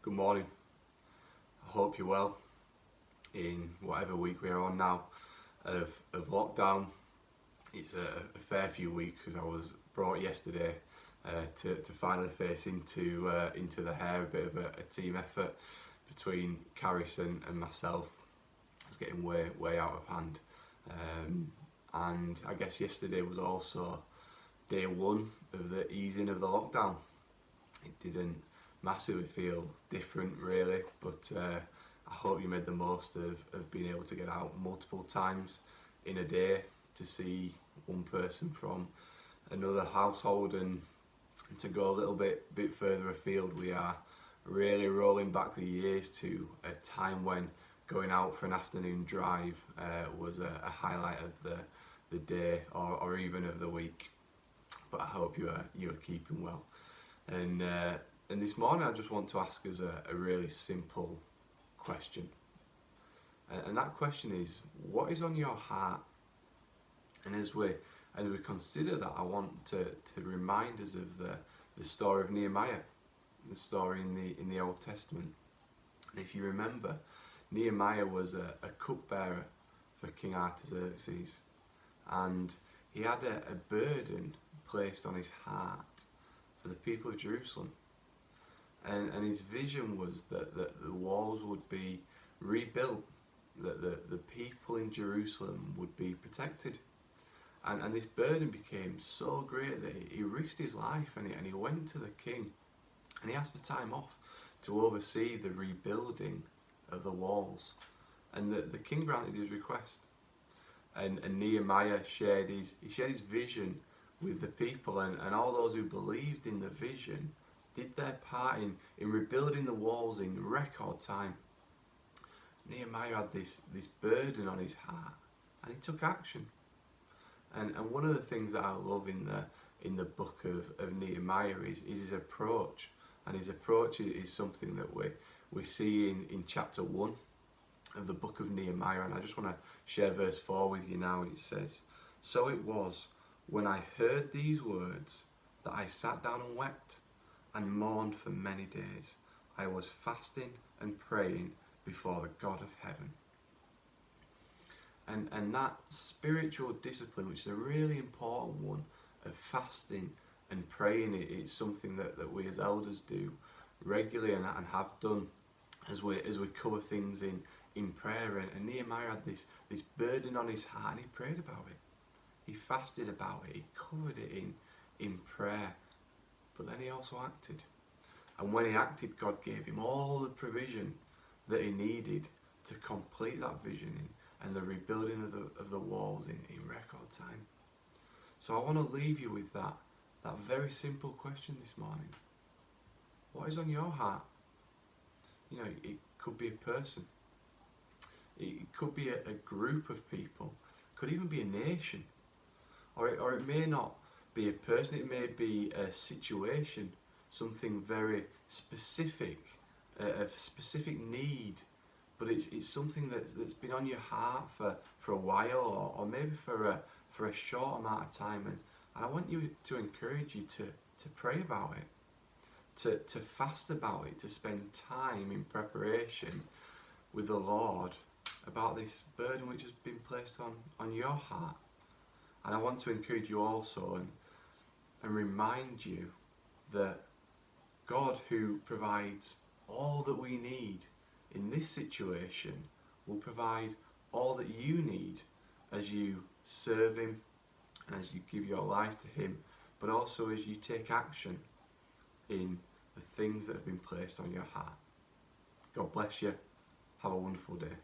Good morning. I hope you're well in whatever week we're on now of lockdown. It's a fair few weeks because I was brought yesterday to finally face into the hair, a bit of a team effort between Caris and myself. It was getting way out of hand, and I guess yesterday was also day one of the easing of the lockdown. It didn't massively feel different really, but I hope you made the most of being able to get out multiple times in a day to see one person from another household and to go a little bit further afield. We are really rolling back the years to a time when going out for an afternoon drive was a highlight of the day or even of the week. But I hope you are keeping well. And this morning I just want to ask us a really simple question. And that question is, what is on your heart? And as we consider that, I want to remind us of the story of Nehemiah, the story in the Old Testament. And if you remember, Nehemiah was a cupbearer for King Artaxerxes, and he had a burden placed on his heart for the people of Jerusalem. And his vision was that the walls would be rebuilt, that the people in Jerusalem would be protected. And this burden became so great that he risked his life and he went to the king and he asked for time off to oversee the rebuilding of the walls. And the king granted his request. And Nehemiah shared his vision with the people, and all those who believed in the vision did their part in rebuilding the walls in record time. Nehemiah had this burden on his heart and he took action. And one of the things that I love in the book of Nehemiah is his approach. And his approach is something that we see in chapter 1 of the book of Nehemiah. And I just want to share verse 4 with you now. It says, "So it was when I heard these words that I sat down and wept and mourned for many days. I was fasting and praying before the God of heaven." And that spiritual discipline, which is a really important one, of fasting and praying, it's something that we as elders do regularly and have done as we cover things in prayer. And Nehemiah had this burden on his heart and he prayed about it. He fasted about it, he covered it in prayer. But then he also acted. And when he acted, God gave him all the provision that he needed to complete that vision and the rebuilding of the walls in record time. So I want to leave you with that very simple question this morning. What is on your heart? You know, it could be a person. It could be a group of people. It could even be a nation. Or it may not be a person, it may be a situation, something very specific, a specific need, but it's something that's been on your heart for a while or maybe for a short amount of time, and I want you to encourage you to pray about it, to fast about it, to spend time in preparation with the Lord about this burden which has been placed on your heart. And I want to encourage you also and remind you that God, who provides all that we need in this situation, will provide all that you need as you serve Him and as you give your life to Him, but also as you take action in the things that have been placed on your heart. God bless you. Have a wonderful day.